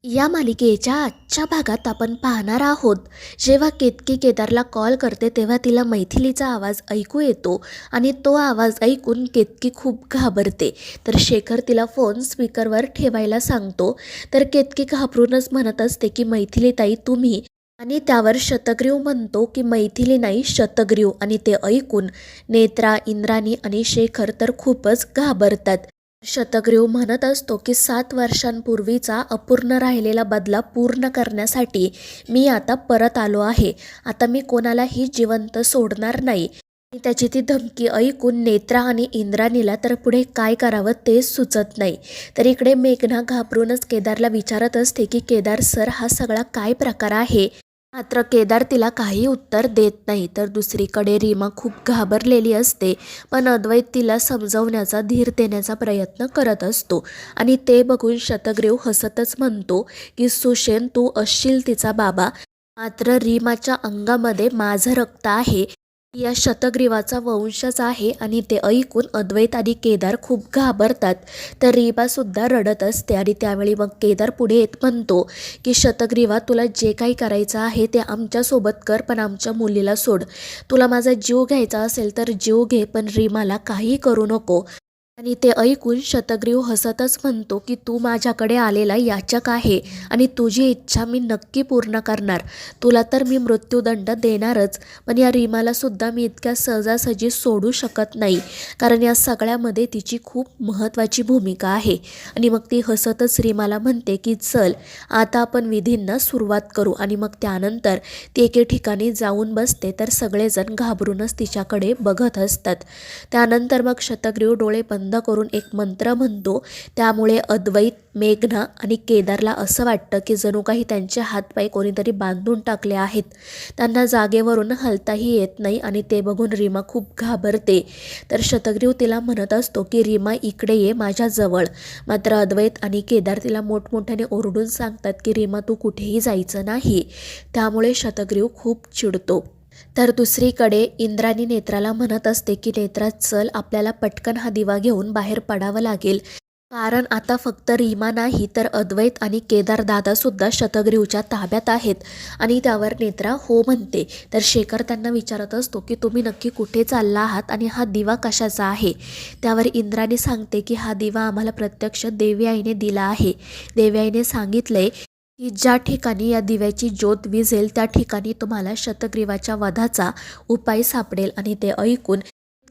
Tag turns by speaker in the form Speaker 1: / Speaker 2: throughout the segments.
Speaker 1: या मालिकेच्या आजच्या भागात आपण पाहणार आहोत, जेव्हा केतकी केदारला कॉल करते तेव्हा तिला मैथिलीचा आवाज ऐकू येतो आणि तो आवाज ऐकून केतकी खूप घाबरते. तर शेखर तिला फोन स्पीकरवर ठेवायला सांगतो. तर केतकी घाबरूनच म्हणत असते की मैथिलीताई तुम्ही, आणि त्यावर शतग्रीव म्हणतो की मैथिली नाही शतग्रीव. आणि ते ऐकून नेत्रा, इंद्राणी आणि शेखर तर खूपच घाबरतात. शतग्रीव म्हणत असतो की 7 वर्षांपूर्वीचा अपूर्ण राहिलेला बदला पूर्ण करण्यासाठी मी आता परत आलो आहे. आता मी कोणालाही जिवंत सोडणार नाही. आणि त्याची ती धमकी ऐकून नेत्रा आणि इंद्राणीला तर पुढे काय करावं तेच सुचत नाही. तर इकडे मेघना घाबरूनच केदारला विचारत असते की केदार सर, हा सगळा काय प्रकार आहे. मात्र केदार तिला काही उत्तर देत नाही. तर दुसरीकडे रीमा खूप घाबरलेली असते, पण अद्वैत तिला समजवण्याचा धीर देण्याचा प्रयत्न करत असतो. आणि ते बघून शतग्रीव हसतच म्हणतो की सुशेन, तू असशील तिचा बाबा, मात्र रीमाच्या अंगामध्ये माझं रक्त आहे, या शतग्रीवाचा वंशच आहे. आणि ते ऐकून अद्वैत आणि केदार खूप घाबरतात. तर रीमासुद्धा रडत असते. आणि त्यावेळी मग केदार पुढे येत म्हणतो की शतग्रीवा, तुला जे काही करायचं आहे ते आमच्यासोबत कर, पण आमच्या मुलीला सोड. तुला माझा जीव घ्यायचा असेल तर जीव घे, पण रीमाला काही करू नको. आणि ते ऐकून शतग्रीव हसतच म्हणतो की तू माझ्याकडे आलेला याचक आहे आणि तुझी इच्छा मी नक्की पूर्ण करणार. तुला तर मी मृत्यूदंड देणारच, पण या रीमाला सुद्धा मी इतक्या सहजासहजी सोडू शकत नाही, कारण या सगळ्यामध्ये तिची खूप महत्त्वाची भूमिका आहे. आणि मग ती हसतच रीमाला म्हणते की चल, आता आपण विधींना सुरुवात करू. आणि मग त्यानंतर ती एके ठिकाणी जाऊन बसते. तर सगळेजण घाबरूनच तिच्याकडे बघत असतात. त्यानंतर मग शतग्रीव डोळे बंद करून एक मंत्र म्हणतो. त्यामुळे अद्वैत, मेघना आणि केदारला असं वाटतं की जणू काही त्यांचे हातपाय कोणीतरी बांधून टाकले आहेत. त्यांना जागेवरून हलताही येत नाही. आणि ते बघून रीमा खूप घाबरते. तर शतग्रीव तिला म्हणत असतो की रीमा, इकडे ये माझ्याजवळ. मात्र अद्वैत आणि केदार तिला मोठमोठ्याने ओरडून सांगतात की रीमा, तू कुठेही जायचं नाही. त्यामुळे शतग्रीव खूप चिडतो. तर दुसरीकडे इंद्राणी नेत्राला म्हणत असते की नेत्रा चल, आपल्याला पटकन हा दिवा घेऊन बाहेर पडावं लागेल, कारण आता फक्त रीमा नाही तर अद्वैत आणि केदार दादासुद्धा शतग्रीवच्या ताब्यात आहेत. आणि त्यावर नेत्रा हो म्हणते. तर शेखर त्यांना विचारत असतो की तुम्ही नक्की कुठे चालला आहात आणि हा दिवा कशाचा आहे. त्यावर इंद्राणी सांगते की हा दिवा आम्हाला प्रत्यक्ष देवी आईने दिला आहे. देवी आईने सांगितले की ज्या ठिकाणी या दिव्याची ज्योत विझेल त्या ठिकाणी तुम्हाला शतग्रीवाच्या वधाचा उपाय सापडेल. आणि ते ऐकून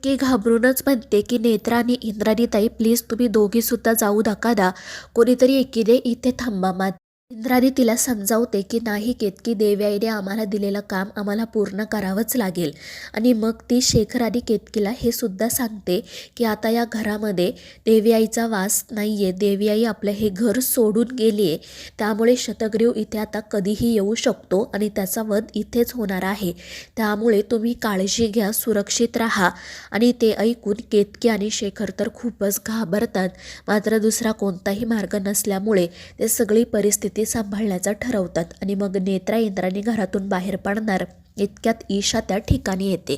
Speaker 1: की घाबरूनच म्हणते की नेत्रा आणि इंद्राणीताई, प्लीज तुम्ही दोघीसुद्धा जाऊ नका, कोणीतरी एकीने इथे थांबा. इंद्राणी तिला समजावते की नाही केतकी, देवी आईने आम्हाला दिलेलं काम आम्हाला पूर्ण करावंच लागेल. आणि मग ती शेखर आणि केतकीला हे सुद्धा सांगते की आता या घरामध्ये देवी आईचा वास नाही आहे. देवी आई आपलं हे घर सोडून गेली आहे. त्यामुळे शतग्रीव इथे आता कधीही येऊ शकतो आणि त्याचा वध इथेच होणार आहे. त्यामुळे तुम्ही काळजी घ्या, सुरक्षित राहा. आणि ते ऐकून केतकी आणि शेखर तर खूपच घाबरतात. मात्र दुसरा कोणताही मार्ग नसल्यामुळे ते सगळी परिस्थिती सांभाळण्याचा ठरवतात. आणि मग नेत्रा इंद्राणी घरातून बाहेर पडणार इतक्यात ईशा त्या ठिकाणी येते.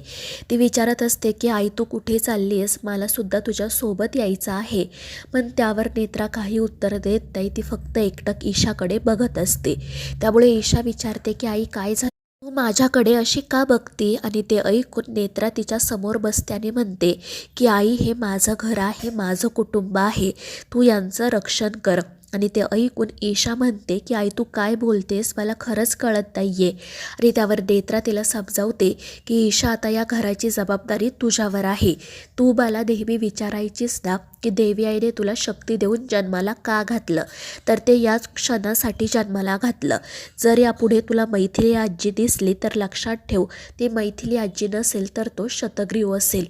Speaker 1: ती विचारत असते की आई, तू कुठे चालली आहेस, मला सुद्धा तुझ्या सोबत यायचं आहे. पण त्यावर नेत्रा काही उत्तर देत नाही. ती फक्त एकटक ईशाकडे बघत असते. त्यामुळे ईशा विचारते की आई, काय झालं, तू माझ्याकडे अशी का बघते. आणि ते ऐकून नेत्रा तिच्या समोर बसते आणि म्हणते की आई, हे माझं घर आहे, माझं कुटुंब आहे, तू यांचं रक्षण कर. आणि ते ऐकून ईशा म्हणते की आई, तू काय बोलतेस, मला खरंच कळत नाहीये. आणि त्यावर नेत्रा तिला समजावते की ईशा, आता या घराची जबाबदारी तुझ्यावर आहे. तू मला नेहमी विचारायचीस ना की देवी आईने तुला शक्ती देऊन जन्माला का घातलं, तर ते याच क्षणासाठी जन्माला घातलं. जर यापुढे तुला मैथिली आजी दिसली तर लक्षात ठेव, ती मैथिली आजी नसेल तर तो शतग्रीव असेल.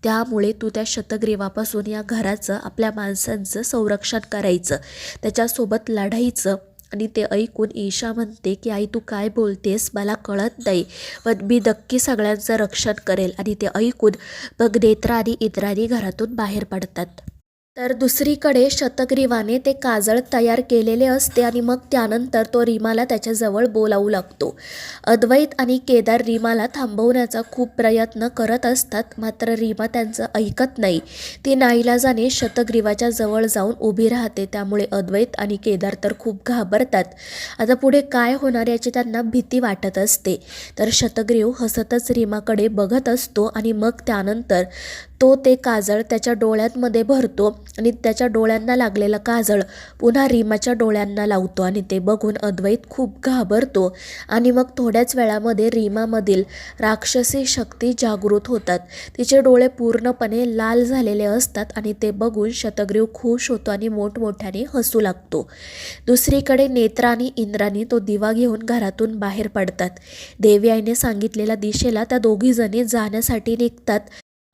Speaker 1: त्यामुळे तू त्या शतग्रीवापासून या घराचं, आपल्या माणसांचं संरक्षण करायचं, त्याच्यासोबत लढायचं. आणि ते ऐकून ईशा म्हणते की आई, तू काय बोलतेस, मला कळत नाही, पण मी नक्की सगळ्यांचं रक्षण करेल. आणि ते ऐकून मग नेत्रा आणि इंद्राणी घरातून बाहेर पडतात. तर दुसरीकडे शतग्रीवाने ते काजळ तयार केलेले असते आणि मग त्यानंतर तो रीमाला त्याच्याजवळ बोलावू लागतो. अद्वैत आणि केदार रीमाला थांबवण्याचा खूप प्रयत्न करत असतात, मात्र रीमा त्यांचं ऐकत नाही. ती नाईलाजाने शतग्रीवाच्या जवळ जाऊन उभी राहते. त्यामुळे अद्वैत आणि केदार तर खूप घाबरतात. आता पुढे काय होणार याची त्यांना भीती वाटत असते. तर शतग्रीव हसतच रीमाकडे बघत असतो आणि मग त्यानंतर तो ते काजळ त्याच्या डोळ्यांमध्ये भरतो आणि त्याच्या डोळ्यांना लागलेलं काजळ पुन्हा रीमाच्या डोळ्यांना लावतो आणि ते बघून अद्वैत खूप घाबरतो आणि मग थोड्याच वेळामध्ये रीमामधील राक्षसी शक्ती जागृत होतात. तिचे डोळे पूर्णपणे लाल झालेले असतात आणि ते बघून शतग्रीव खुश होतो आणि मोठमोठ्याने हसू लागतो. दुसरीकडे नेत्रा आणि इंद्राणी तो दिवा घेऊन घरातून बाहेर पडतात. देवी आईने सांगितलेल्या दिशेला त्या दोघीजणी जाण्यासाठी निघतात.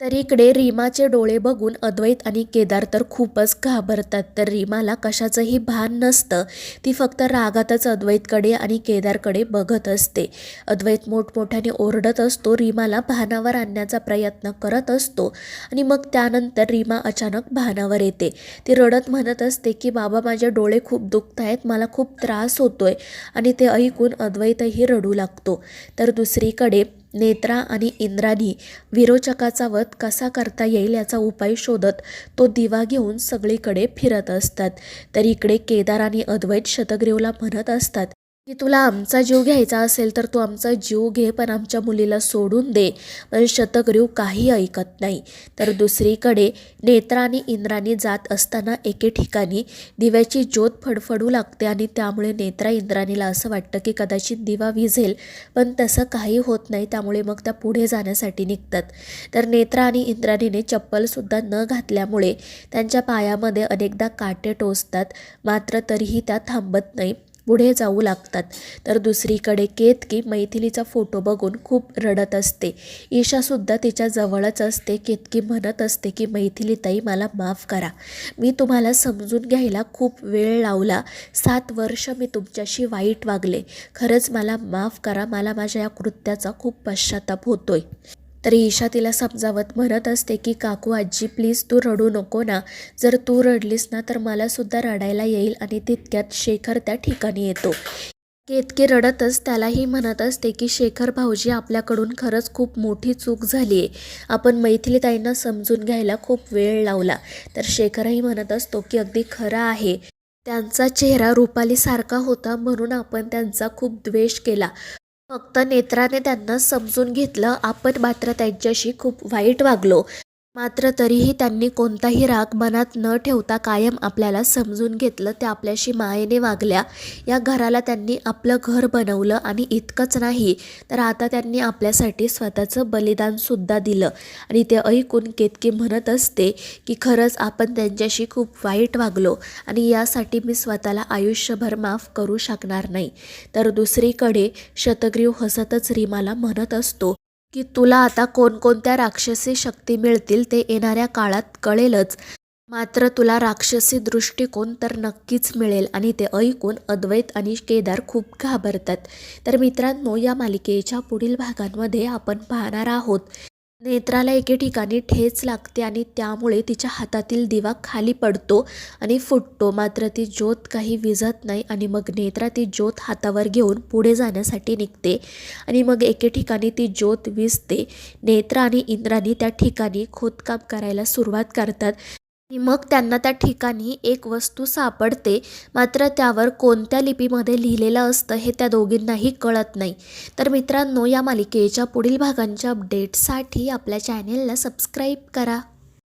Speaker 1: तर इकडे रीमाचे डोळे बघून अद्वैत आणि केदार तर खूपच घाबरतात. तर रीमाला कशाचंही भान नसतं. ती फक्त रागातच अद्वैतकडे आणि केदारकडे बघत असते. अद्वैत मोठमोठ्याने ओरडत असतो, रीमाला भानावर आणण्याचा प्रयत्न करत असतो आणि मग त्यानंतर रीमा अचानक भानावर येते. ती रडत म्हणत असते की बाबा, माझे डोळे खूप दुखत आहेत, मला खूप त्रास होतोय आणि ते ऐकून अद्वैतही रडू लागतो. तर दुसरीकडे नेत्रा आणि इंद्राणी विरोचकाचा वध कसा करता येईल याचा उपाय शोधत तो दिवा घेऊन सगळीकडे फिरत असतात. तर इकडे केदार आणि अद्वैत शतग्रीवला म्हणत असतात की तुला आमचा जीव घ्यायचा असेल तर तू आमचा जीव घे, पण आमच्या मुलीला सोडून दे. पण शतग्रीव काही ऐकत नाही. तर दुसरीकडे नेत्रा आणि इंद्राणी जात असताना एके ठिकाणी दिव्याची ज्योत फडफडू लागते आणि त्यामुळे नेत्रा इंद्राणीला असं वाटतं की कदाचित दिवा विझेल, पण तसं काही होत नाही. त्यामुळे मग त्या पुढे जाण्यासाठी निघतात. तर नेत्रा आणि इंद्राणीने चप्पलसुद्धा न घातल्यामुळे त्यांच्या पायामध्ये अनेकदा काटे टोचतात, मात्र तरीही त्या थांबत नाही, पुढे जाऊ लागतात. तर दुसरीकडे केतकी मैथिलीचा फोटो बघून खूप रडत असते. ईशासुद्धा तिच्या जवळच असते. केतकी म्हणत असते की मैथिली ताई, मला माफ करा, मी तुम्हाला समजून घ्यायला खूप वेळ लावला. 7 वर्ष मी तुमच्याशी वाईट वागले, खरंच मला माफ करा, मला माझ्या या कृत्याचा खूप पश्चाताप होतोय. तरी ईशा तिला समजावत म्हणत असते की काकू आजी प्लीज तू रडू नको ना, जर तू रडलीस ना तर मला सुद्धा रडायला येईल. आणि तितक्यात शेखर त्या ठिकाणी येतो. केतकी रडतच त्यालाही म्हणत असते की शेखर भाऊजी, आपल्याकडून खरंच खूप मोठी चूक झाली आहे, आपण मैथिलीताईंना समजून घ्यायला खूप वेळ लावला. तर शेखरही म्हणत असतो की अगदी खरं आहे, त्यांचा चेहरा रुपालीसारखा होता म्हणून आपण त्यांचा खूप द्वेष केला. फक्त नेत्राने त्यांना समजून घेतलं, आपण मात्र त्यांच्याशी खूप वाईट वागलो. मात्र तरीही त्यांनी कोणताही राग मनात न ठेवता कायम आपल्याला समजून घेतलं. ते आपल्याशी मायेने वागल्या. या घराला त्यांनी आपलं घर बनवलं आणि इतकंच नाही तर आता त्यांनी आपल्यासाठी स्वतःचं बलिदानसुद्धा दिलं. आणि ते ऐकून केतकी म्हणत असते की खरंच आपण त्यांच्याशी खूप वाईट वागलो आणि यासाठी मी स्वतःला आयुष्यभर माफ करू शकणार नाही. तर दुसरीकडे शतग्रीव हसतच रीमाला म्हणत असतो की तुला आता कोणकोणत्या राक्षसी शक्ती मिळतील ते येणाऱ्या काळात कळेलच, मात्र तुला राक्षसी दृष्टिकोन तर नक्कीच मिळेल. आणि ते ऐकून अद्वैत आणि केदार खूप घाबरतात. तर मित्रांनो, या मालिकेच्या पुढील भागांमध्ये आपण पाहणार आहोत नेत्राला एके ठिकाणी ठेच लागते आणि त्यामुळे तिच्या हातातील दिवा खाली पडतो आणि फुटतो, मात्र ती ज्योत काही विझत नाही. आणि मग नेत्रा ती ज्योत हातावर घेऊन पुढे जाण्यासाठी निघते आणि मग एके ठिकाणी ती ज्योत विझते. नेत्रा आणि इंद्राणी त्या ठिकाणी खोदकाम करायला सुरुवात करतात आणि मग त्यांना त्या ठिकाणी एक वस्तू सापडते, मात्र त्यावर कोणत्या लिपीमध्ये लिहिलेलं असतं हे त्या दोघींनाही कळत नाही. तर मित्रांनो, या मालिकेच्या पुढील भागांच्या अपडेटसाठी आपल्या चॅनेलला सबस्क्राईब करा.